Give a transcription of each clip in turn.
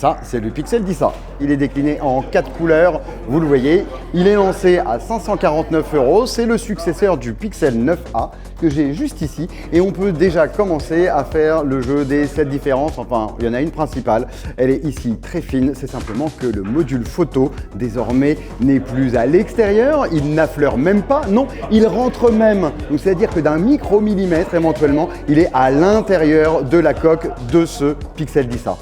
Ça, c'est le Pixel 10a. Il est décliné en 4 couleurs, vous le voyez. Il est lancé à 549 €. C'est le successeur du Pixel 9a que j'ai juste ici. Et on peut déjà commencer à faire le jeu des 7 différences. Enfin, il y en a une principale. Elle est ici très fine. C'est simplement que le module photo, désormais, n'est plus à l'extérieur. Il n'affleure même pas. Non, il rentre même. Donc, c'est-à-dire que d'un micromillimètre, éventuellement, il est à l'intérieur de la coque de ce Pixel 10a.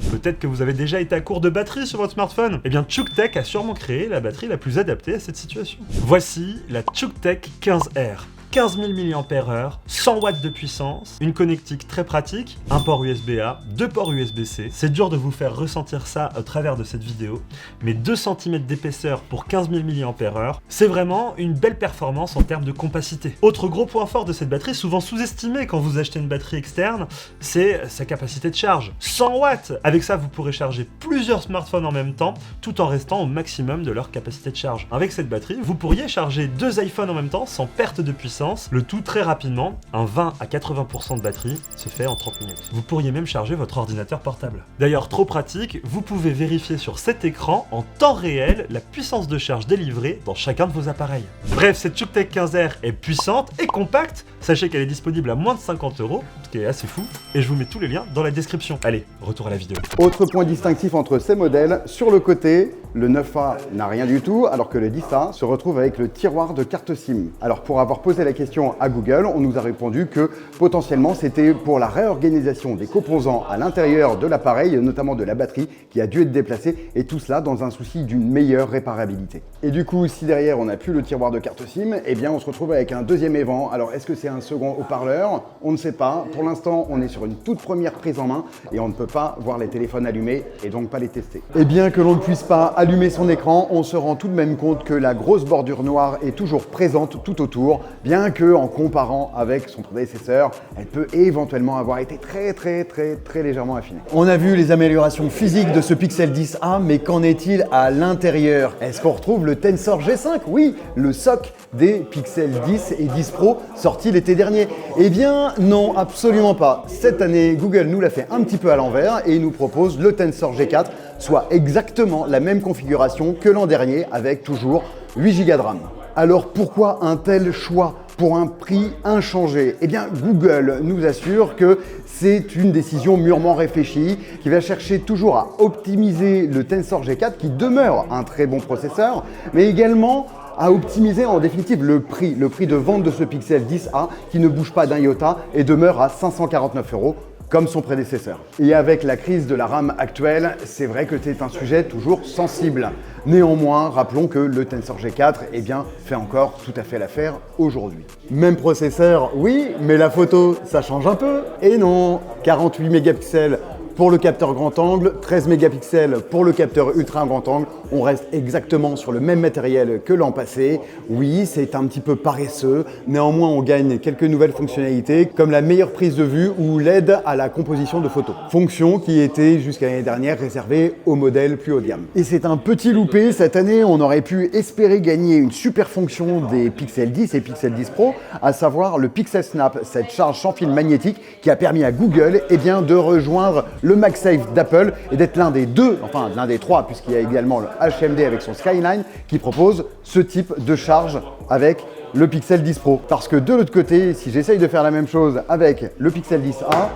Peut-être que vous avez déjà été à court de batterie sur votre smartphone. Eh bien, ChoukTech a sûrement créé la batterie la plus adaptée à cette situation. Voici la ChoukTech 15R. 15 000 mAh, 100 watts de puissance, une connectique très pratique, un port USB-A, 2 ports USB-C. C'est dur de vous faire ressentir ça au travers de cette vidéo, mais 2 cm d'épaisseur pour 15 000 mAh, c'est vraiment une belle performance en termes de compacité. Autre gros point fort de cette batterie, souvent sous-estimé quand vous achetez une batterie externe, c'est sa capacité de charge. 100 watts! Avec ça, vous pourrez charger plusieurs smartphones en même temps, tout en restant au maximum de leur capacité de charge. Avec cette batterie, vous pourriez charger 2 iPhones en même temps sans perte de puissance, le tout très rapidement. Un 20 à 80% de batterie se fait en 30 minutes. Vous pourriez même charger votre ordinateur portable. D'ailleurs, trop pratique, vous pouvez vérifier sur cet écran en temps réel la puissance de charge délivrée dans chacun de vos appareils. Bref, cette ChoukTech 15R est puissante et compacte. Sachez qu'elle est disponible à moins de 50 €, ce qui est assez fou, et je vous mets tous les liens dans la description. Allez, retour à la vidéo. Autre point distinctif entre ces modèles, sur le côté, le 9a n'a rien du tout, alors que le 10a se retrouve avec le tiroir de carte SIM. Alors pour avoir posé la question à Google, on nous a répondu que potentiellement c'était pour la réorganisation des composants à l'intérieur de l'appareil, notamment de la batterie, qui a dû être déplacée, et tout cela dans un souci d'une meilleure réparabilité. Et du coup, si derrière on n'a plus le tiroir de carte SIM, eh bien on se retrouve avec un deuxième évan. Alors est-ce que c'est un second haut-parleur? On ne sait pas. Pour l'instant, on est sur une toute première prise en main et on ne peut pas voir les téléphones allumés et donc pas les tester. Et bien que l'on ne puisse pas allumer son écran, on se rend tout de même compte que la grosse bordure noire est toujours présente tout autour, bien que en comparant avec son prédécesseur, elle peut éventuellement avoir été très légèrement affinée. On a vu les améliorations physiques de ce Pixel 10a, mais qu'en est-il à l'intérieur? Est-ce qu'on retrouve le Tensor G5? Oui, le SoC des Pixel 10 et 10 Pro sorti l'été dernier. Eh bien non, absolument pas. Cette année, Google nous l'a fait un petit peu à l'envers et il nous propose le Tensor G4, soit exactement la même configuration que l'an dernier avec toujours 8 Go de RAM. Alors pourquoi un tel choix pour un prix inchangé? Eh bien, Google nous assure que c'est une décision mûrement réfléchie qui va chercher toujours à optimiser le Tensor G4 qui demeure un très bon processeur, mais également à optimiser en définitive le prix de vente de ce Pixel 10a qui ne bouge pas d'un iota et demeure à 549 € comme son prédécesseur. Et avec la crise de la RAM actuelle, c'est vrai que c'est un sujet toujours sensible. Néanmoins, rappelons que le Tensor G4 eh bien, fait encore tout à fait l'affaire aujourd'hui. Même processeur, oui, mais la photo, ça change un peu. Et non, 48 mégapixels pour le capteur grand angle, 13 mégapixels pour le capteur ultra grand angle. On reste exactement sur le même matériel que l'an passé. Oui, c'est un petit peu paresseux. Néanmoins, on gagne quelques nouvelles fonctionnalités comme la meilleure prise de vue ou l'aide à la composition de photos. Fonction qui était jusqu'à l'année dernière réservée aux modèles plus haut de gamme. Et c'est un petit loupé. Cette année, on aurait pu espérer gagner une super fonction des Pixel 10 et Pixel 10 Pro, à savoir le Pixel Snap, cette charge sans fil magnétique qui a permis à Google eh bien, de rejoindre le MagSafe d'Apple et d'être l'un des deux, enfin l'un des trois, puisqu'il y a également le HMD avec son Skyline qui propose ce type de charge avec le Pixel 10 Pro. Parce que de l'autre côté, si j'essaye de faire la même chose avec le Pixel 10a,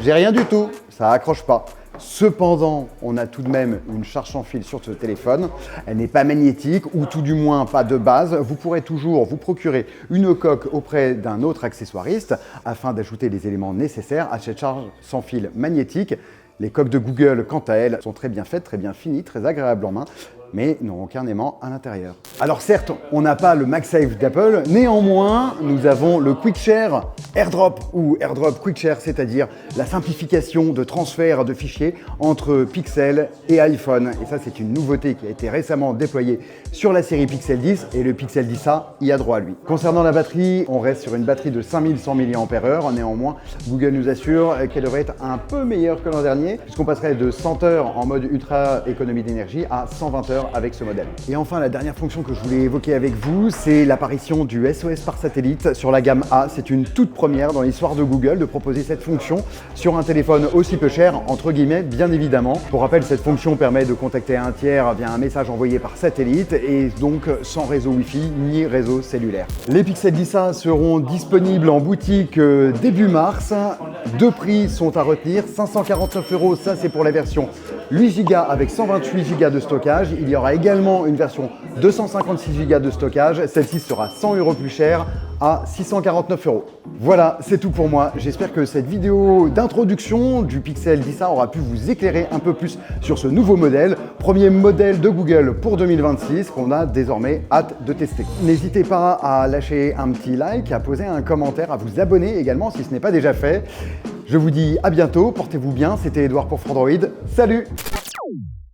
j'ai rien du tout, ça accroche pas. Cependant, on a tout de même une charge sans fil sur ce téléphone. Elle n'est pas magnétique ou tout du moins pas de base. Vous pourrez toujours vous procurer une coque auprès d'un autre accessoiriste afin d'ajouter les éléments nécessaires à cette charge sans fil magnétique. Les coques de Google, quant à elles, sont très bien faites, très bien finies, très agréables en main, mais n'ont aucun aimant à l'intérieur. Alors certes, on n'a pas le MagSafe d'Apple, néanmoins, nous avons le QuickShare AirDrop ou AirDrop QuickShare, c'est-à-dire la simplification de transfert de fichiers entre Pixel et iPhone. Et ça, c'est une nouveauté qui a été récemment déployée sur la série Pixel 10 et le Pixel 10a y a droit à lui. Concernant la batterie, on reste sur une batterie de 5100 mAh. Néanmoins, Google nous assure qu'elle devrait être un peu meilleure que l'an dernier, puisqu'on passerait de 100 heures en mode ultra économie d'énergie à 120 heures meilleur avec ce modèle. Et enfin, la dernière fonction que je voulais évoquer avec vous, c'est l'apparition du SOS par satellite sur la gamme A. C'est une toute première dans l'histoire de Google de proposer cette fonction sur un téléphone aussi peu cher, entre guillemets, bien évidemment. Pour rappel, cette fonction permet de contacter un tiers via un message envoyé par satellite et donc sans réseau Wi-Fi ni réseau cellulaire. Les Pixel 10a seront disponibles en boutique début mars. Deux prix sont à retenir, 549 €, ça c'est pour la version 8 Go avec 128 Go de stockage. Il y aura également une version 256 Go de stockage. Celle-ci sera 100 € plus chère à 649 €. Voilà, c'est tout pour moi. J'espère que cette vidéo d'introduction du Pixel 10a aura pu vous éclairer un peu plus sur ce nouveau modèle. Premier modèle de Google pour 2026 qu'on a désormais hâte de tester. N'hésitez pas à lâcher un petit like, à poser un commentaire, à vous abonner également si ce n'est pas déjà fait. Je vous dis à bientôt, portez-vous bien, c'était Edouard pour Frandroid. Salut!